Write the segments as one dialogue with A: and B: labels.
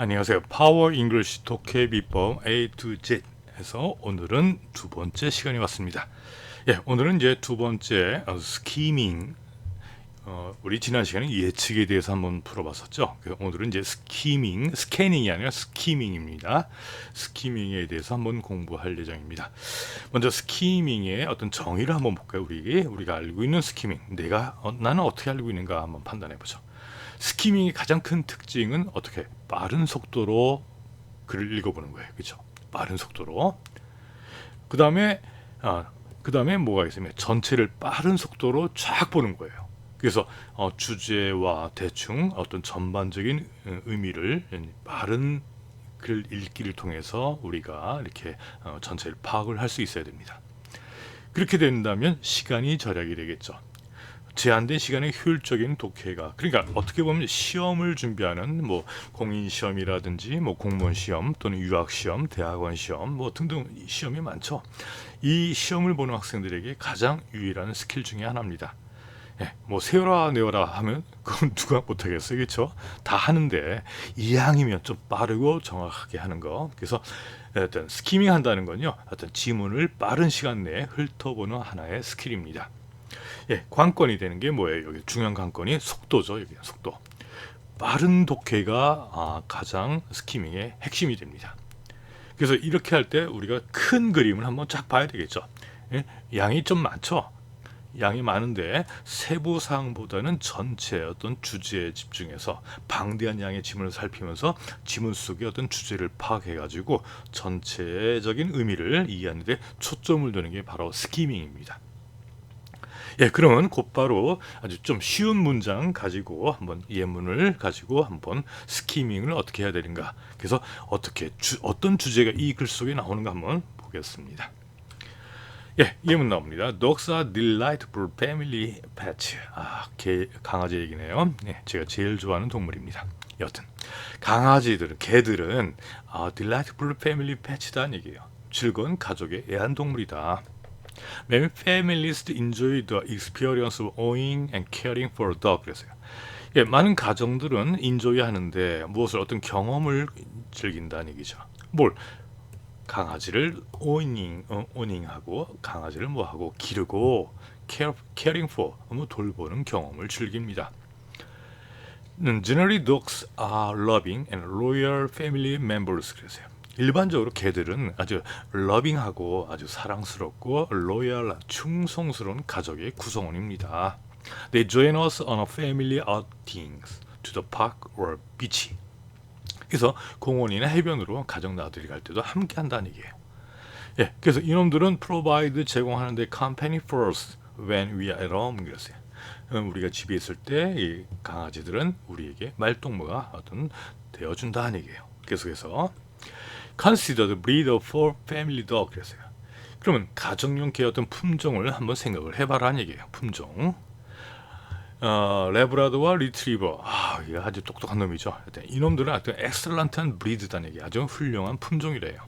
A: 안녕하세요. 파워 잉글리시 독해 비법 A to Z 해서 오늘은 두 번째 시간이 왔습니다. 오늘은 이제 두 번째 스키밍. 우리 지난 시간에 예측에 대해서 한번 풀어봤었죠. 오늘은 이제 스캐닝이 아니라 스키밍입니다. 스키밍에 대해서 한번 공부할 예정입니다. 먼저 스키밍의 어떤 정의를 한번 볼까요? 우리가 알고 있는 스키밍, 나는 어떻게 알고 있는가 한번 판단해 보죠. 스키밍의 가장 큰 특징은 어떻게 빠른 속도로 글을 읽어보는 거예요. 그렇죠? 빠른 속도로. 그 다음에 뭐가 있으면 전체를 빠른 속도로 쫙 보는 거예요. 그래서 주제와 대충 어떤 전반적인 의미를 빠른 글 읽기를 통해서 우리가 이렇게 전체를 파악을 할 수 있어야 됩니다. 그렇게 된다면 시간이 절약이 되겠죠. 제한된 시간에 효율적인 독해가, 그러니까 어떻게 보면 시험을 준비하는 공인 시험이라든지 공무원 시험 또는 유학 시험, 대학원 시험 등등 시험이 많죠. 이 시험을 보는 학생들에게 가장 유일한 스킬 중에 하나입니다. 세워라 내워라 하면 그건 누가 못하겠어요, 그렇죠? 다 하는데 이왕이면 좀 빠르고 정확하게 하는 거. 그래서 어떤 스키밍 한다는 건요, 어떤 지문을 빠른 시간 내에 훑어보는 하나의 스킬입니다. 관건이 되는 게 뭐예요? 여기 중요한 관건이 속도죠. 여기 속도. 빠른 독해가 가장 스키밍의 핵심이 됩니다. 그래서 이렇게 할 때 우리가 큰 그림을 한번 쫙 봐야 되겠죠. 양이 좀 많죠. 양이 많은데 세부 사항보다는 전체 어떤 주제에 집중해서 방대한 양의 지문을 살피면서 지문 속의 어떤 주제를 파악해가지고 전체적인 의미를 이해하는 데 초점을 두는 게 바로 스키밍입니다. 그러면 곧바로 아주 좀 쉬운 문장 가지고 한번 예문을 가지고 한번 스키밍을 어떻게 해야 되는가. 그래서 어떤 주제가 이 글 속에 나오는가 한번 보겠습니다. 예문 나옵니다. Dogs are delightful family pets. 강아지 얘기네요. 제가 제일 좋아하는 동물입니다. 여튼 개들은 delightful family pets다는 얘기예요. 즐거운 가족의 애완동물이다. Many families enjoy the experience of owning and caring for a dog. 그래서요. 많은 가정들은 인조이 하는데 어떤 경험을 즐긴다는 얘기죠. 강아지를 오닝하고 강아지를 기르고 caring for 돌보는 경험을 즐깁니다. Generally, dogs are loving and loyal family members. 그래서요. 일반적으로 개들은 아주 러빙하고 아주 사랑스럽고 로얄, 충성스러운 가족의 구성원입니다. They join us on a family outings to the park or beach. 그래서 공원이나 해변으로 가족 나들이 갈 때도 함께 한다는 얘기예요. 그래서 이놈들은 provide 제공하는데 company for us when we are at home. 그랬어요. 우리가 집에 있을 때 이 강아지들은 우리에게 말동무가 되어준다는 얘기예요. 계속해서 Consider the breed of for family dog. 그랬어요. 그러면 가정용 개의 어떤 품종을 한번 생각을 해봐라는 얘기예요. 품종. 레브라도와 리트리버. 이게 아주 똑똑한 놈이죠. 이놈들은 아주 엑셀런트한 브리드다는 얘기. 아주 훌륭한 품종이래요.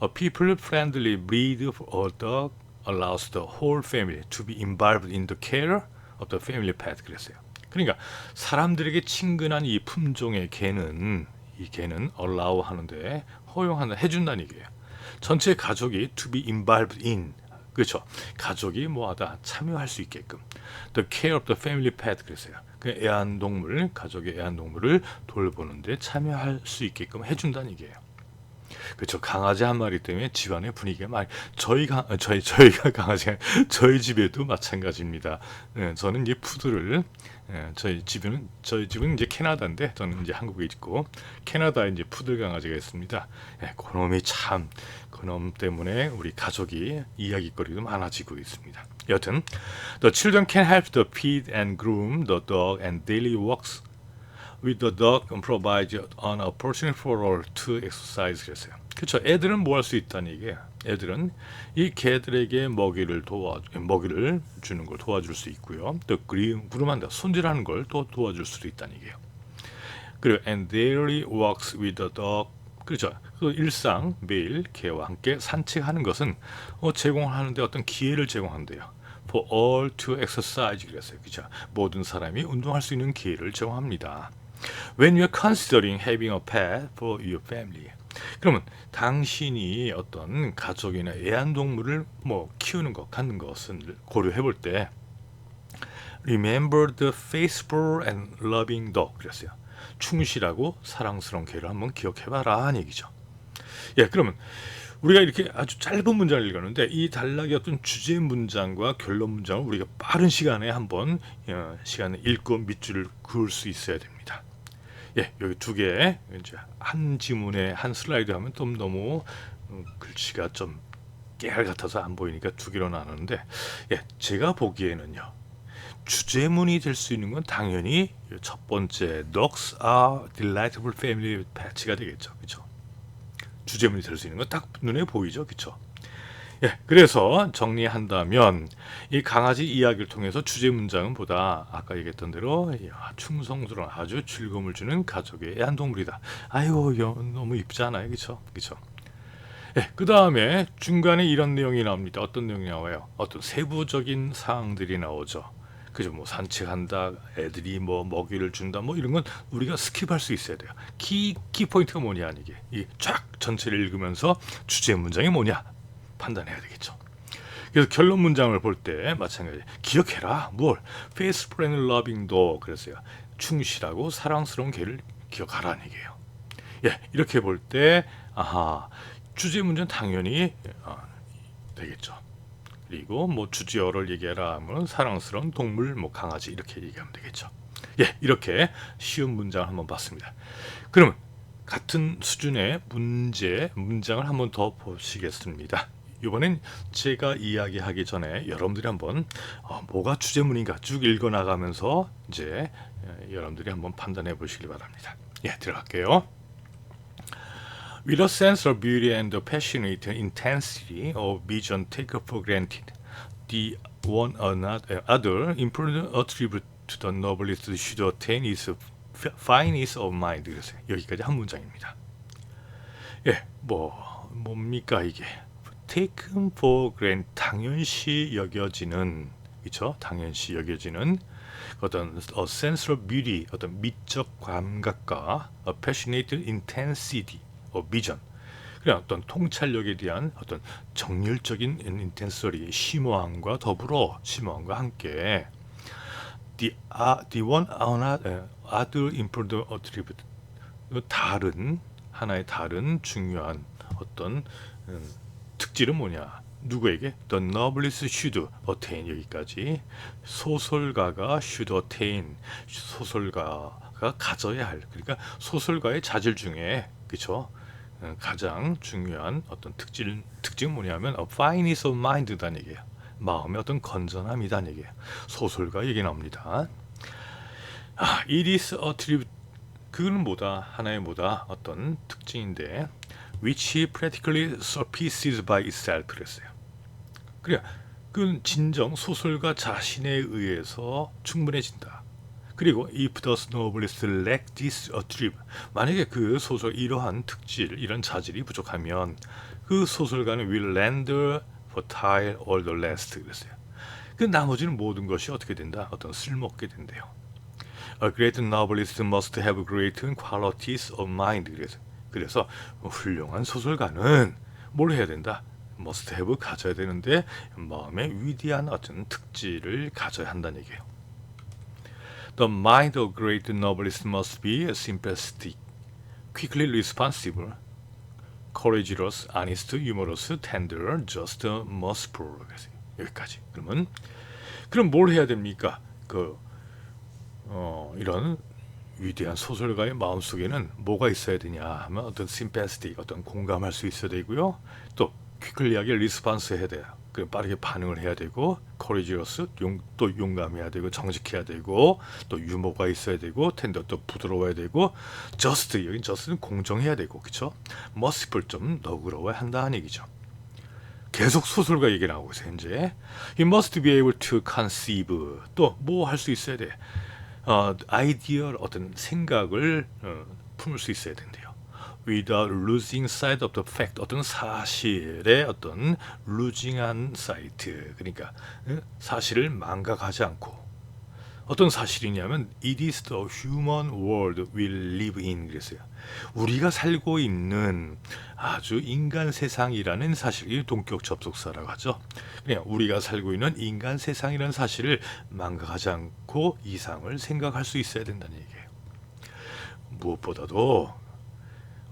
A: A people-friendly breed of a dog allows the whole family to be involved in the care of the family pet. 그랬어요. 그러니까 사람들에게 친근한 이 품종의 개는 allow 하는데 허용한다, 해준다는 얘기예요. 전체 가족이 to be involved in, 그렇죠. 가족이 참여할 수 있게끔 the care of the family pet. 그랬어요. 가족의 애완동물을 돌보는데 참여할 수 있게끔 해준다는 얘기예요. 그렇죠. 강아지 한 마리 때문에 집안의 분위기가 저희가 강아지가 저희 집에도 마찬가지입니다. 저는 이제 푸드를 저희 집은 이제 캐나다인데 저는 이제 한국에 있고 캐나다에 이제 푸들 강아지가 있습니다. 그놈 때문에 우리 가족이 이야기거리도 많아지고 있습니다. 여튼 the children can help to feed and groom the dog and daily walks with the dog provides an opportunity for all to exercise. 그랬어요. 그렇죠. 애들은 뭐 할 수 있다는 얘기예요. 애들은 이 개들에게 먹이를 주는 걸 도와줄 수 있고요. 또 그룹한다, 손질하는 걸 또 도와줄 수도 있다는 얘기예요. 그리고 and daily walks with the dog. 그렇죠. 그 일상 매일 개와 함께 산책하는 것은 제공하는데 어떤 기회를 제공한대요. For all to exercise. 그랬어요. 그렇죠. 모든 사람이 운동할 수 있는 기회를 제공합니다. When you're considering having a pet for your family. 그러면 당신이 어떤 가족이나 애완동물을 뭐 키우는 것, 갖는 것을 고려해 볼 때 Remember the faithful and loving dog 그랬어요. 충실하고 사랑스러운 개를 한번 기억해봐라 하는 얘기죠. 예, 그러면 우리가 이렇게 아주 짧은 문장을 읽었는데 이 단락의 어떤 주제 문장과 결론 문장을 우리가 빠른 시간에 한번 시간에 읽고 밑줄을 그을 수 있어야 됩니다. 예, 여기 두 개, 이제 한 지문에 한 슬라이드 하면 좀 너무 글씨가 좀 깨알 같아서 안 보이니까 두 개로 나누는데, 예, 제가 보기에는요, 주제문이 될 수 있는 건 당연히 첫 번째 Dogs are delightful family pets가 되겠죠, 그렇죠? 주제문이 될 수 있는 건 딱 눈에 보이죠, 그렇죠? 예, 그래서 정리한다면 이 강아지 이야기를 통해서 주제 문장은 보다 아까 얘기했던 대로 충성스러운 아주 즐거움을 주는 가족의 애완동물이다. 아이고 너무 이쁘잖아요, 그렇죠? 그렇죠? 예, 그 다음에 중간에 이런 내용이 나옵니다. 어떤 내용이 나와요? 어떤 세부적인 사항들이 나오죠. 그죠? 뭐 산책한다, 애들이 뭐 먹이를 준다, 뭐 이런 건 우리가 스킵할 수 있어야 돼요. 키 포인트가 뭐냐 이게 이 쫙 전체를 읽으면서 주제 문장이 뭐냐 판단해야 되겠죠. 그래서 결론 문장을 볼 때 마찬가지 기억해라 뭘 faithful and loving dog 그랬어요. 충실하고 사랑스러운 개를 기억하라는 얘기예요. 예, 이렇게 볼 때 아하 주제 문장 당연히 되겠죠. 그리고 뭐 주제어를 얘기해라 하면 사랑스러운 동물 뭐 강아지 이렇게 얘기하면 되겠죠. 예, 이렇게 쉬운 문장을 한번 봤습니다. 그러면 같은 수준의 문장을 한번 더 보시겠습니다. 이번엔 제가 이야기하기 전에 여러분들이 한번 뭐가 주제문인가 쭉 읽어나가면서 이제 여러분들이 한번 판단해 보시길 바랍니다. 예, 들어갈게요. With a sense of beauty and the passionate intensity of vision taken for granted, the one other important attribute to the novelist should attain is fineness of mind. 그래서 여기까지 한 문장입니다. 예, 뭡니까 이게? Taken for granted, 당연시 여겨지는, 그렇죠? 당연시 여겨지는 어떤 a sense of beauty, 어떤 미적 감각과 a passionate intensity of vision, 그냥 어떤 통찰력에 대한 어떤 정열적인 인텐서리, 심오함과 함께 the one other important attribute, 하나의 다른 중요한 어떤 특질은 뭐냐? 누구에게? The novelist should attain 여기까지 소설가가 should attain 소설가가 가져야 할 그러니까 소설가의 자질 중에 그렇죠? 가장 중요한 어떤 특징은 뭐냐면 fineness of mind라는 얘기예요. 마음의 어떤 건전함이라는 얘기예요. 소설가 얘기 나옵니다. It is a tribute. 그는 하나의 어떤 특징인데 which practically surfaces by itself 그랬어요. 그건 진정 소설가 자신에 의해서 충분해진다. 그리고 if the novelist lack this attribute, 만약에 그 소설 이러한 특질, 이런 자질이 부족하면 그 소설가는 will render fertile all the rest 그랬어요. 그 나머지는 모든 것이 어떻게 된다? 어떤 쓸모없게 된대요. A great novelist must have great qualities of mind. 그래서 훌륭한 소설가는 뭘 해야 된다? must have 가져야 되는데 마음의 위대한 어떤 특질을 가져야 한다는 얘기예요. The mind of great novelist must be sympathetic, quickly responsive, courageous, honest, humorous, tender, just, merciful. 여기까지. 그럼 뭘 해야 됩니까? 이런 위대한 소설가의 마음속에는 뭐가 있어야 되냐 하면 어떤 sympathetic, 어떤 공감할 수 있어야 되고요. 또 quickly하게 response 해야 돼요. 빠르게 반응을 해야 되고 courageous, 또 용감해야 되고 정직해야 되고 또 유머가 있어야 되고 tender, 또 부드러워야 되고 just, 여기 just는 공정해야 되고 그렇죠? merciful, 좀 너그러워야 한다는 얘기죠. 계속 소설가 얘기 나오고 있어요. 현재 He must be able to conceive, 또 뭐 할 수 있어야 돼. 아이디어, 어떤 생각을 품을 수 있어야 된대요. Without losing sight of the fact, 어떤 사실의 어떤 losing한 sight, 그러니까 사실을 망각하지 않고 어떤 사실이냐면 it is the human world we live in 그랬어요. 우리가 살고 있는 아주 인간 세상이라는 사실이 동격 접속사라고 하죠. 그냥 우리가 살고 있는 인간 세상이라는 사실을 망각하지 않고 이상을 생각할 수 있어야 된다는 얘기예요. 무엇보다도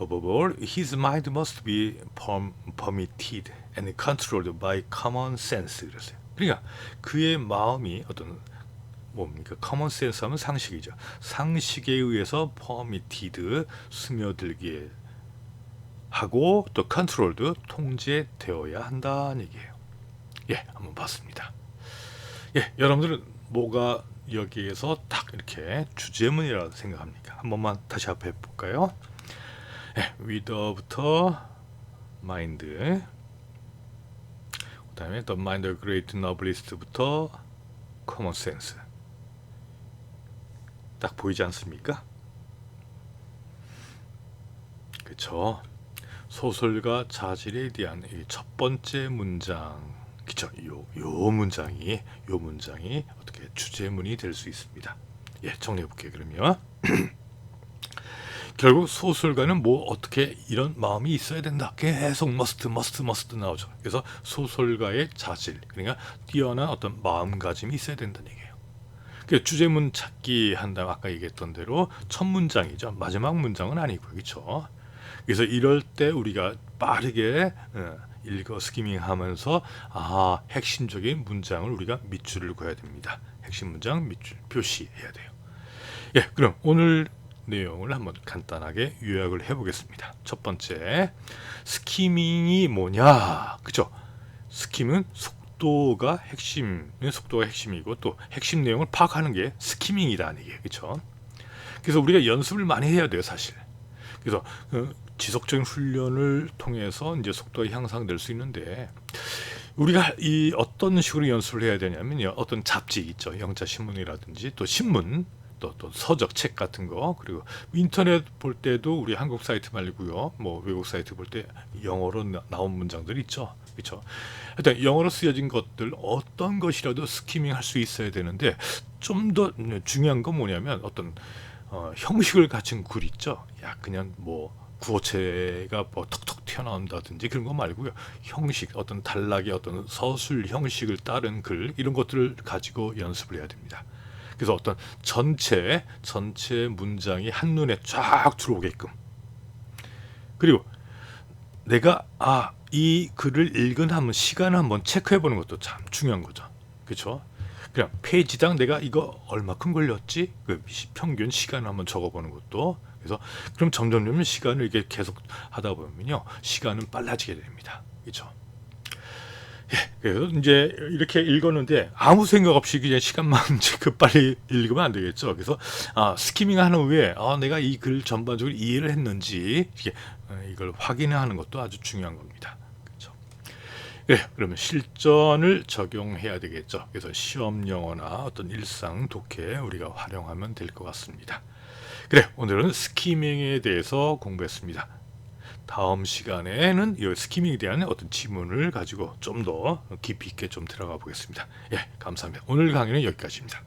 A: above all, his mind must be permitted and controlled by common sense 그랬어요. 그러니까 그의 마음이 어떤 뭡니까? common sense 하면 상식이죠. 상식에 의해서 permitted 스며들게 하고 또 controlled 통제되어야 한다는 얘기예요. 예, 한번 봤습니다. 예, 여러분들은 뭐가 여기에서 딱 이렇게 주제문이라고 생각합니까? 한 번만 다시 앞에 볼까요? 예, with부터 mind, 그 다음에 the mind of great novelist부터 common sense. 딱 보이지 않습니까? 그렇죠. 소설가 자질에 대한 이 첫 번째 문장, 그렇죠. 요 문장이 어떻게 주제문이 될 수 있습니다. 예, 정리해 볼게요. 그러면 결국 소설가는 뭐 어떻게 이런 마음이 있어야 된다. 계속 must 나오죠. 그래서 소설가의 자질, 그러니까 뛰어난 어떤 마음가짐이 있어야 된다는 얘기예요. 그 주제문 찾기 한다면 아까 얘기했던 대로 첫 문장이죠. 마지막 문장은 아니고요. 그렇죠? 그래서 이럴 때 우리가 빠르게 읽어 스키밍하면서 핵심적인 문장을 우리가 밑줄을 그어야 됩니다. 핵심 문장 밑줄 표시해야 돼요. 예, 그럼 오늘 내용을 한번 간단하게 요약을 해보겠습니다. 첫 번째, 스키밍이 뭐냐? 그죠? 스킴은 속도가 핵심이고 또 핵심 내용을 파악하는 게 스키밍이라는 얘기예요. 그죠? 그래서 우리가 연습을 많이 해야 돼요, 사실. 그래서 지속적인 훈련을 통해서 이제 속도가 향상될 수 있는데 우리가 이 어떤 식으로 연습을 해야 되냐면요. 어떤 잡지 있죠. 영자 신문이라든지 또 신문, 또 서적, 책 같은 거, 그리고 인터넷 볼 때도 우리 한국 사이트 말고요. 뭐 외국 사이트 볼 때 영어로 나온 문장들 있죠. 그렇죠? 일단 영어로 쓰여진 것들 어떤 것이라도 스키밍 할 수 있어야 되는데 좀 더 중요한 건 뭐냐면 어떤 형식을 갖춘 글 있죠. 야, 그냥 뭐 구어체가 뭐 턱턱 튀어나온다든지 그런 거 말고요. 형식, 어떤 단락의 어떤 서술 형식을 따른 글, 이런 것들을 가지고 연습을 해야 됩니다. 그래서 어떤 전체 문장이 한눈에 쫙 들어오게끔. 그리고 내가 이 글을 읽은 한번 시간을 한번 체크해 보는 것도 참 중요한 거죠. 그렇죠? 그냥 페이지당 내가 이거 얼마큼 걸렸지? 그 평균 시간을 한번 적어보는 것도. 그래서 그럼 점점 시간을 이렇게 계속 하다 보면요, 시간은 빨라지게 됩니다. 그렇죠? 예, 그래서 이제 이렇게 읽었는데 아무 생각 없이 그냥 시간만 빨리 읽으면 안 되겠죠. 그래서 스키밍 하는 후에 내가 이 글 전반적으로 이해를 했는지 이걸 확인하는 것도 아주 중요한 겁니다. 그렇죠? 예, 그러면 실전을 적용해야 되겠죠. 그래서 시험 영어나 어떤 일상 독해에 우리가 활용하면 될 것 같습니다. 그래, 오늘은 스키밍에 대해서 공부했습니다. 다음 시간에는 이 스키밍에 대한 어떤 지문을 가지고 좀 더 깊이 있게 좀 들어가 보겠습니다. 예, 감사합니다. 오늘 강의는 여기까지입니다.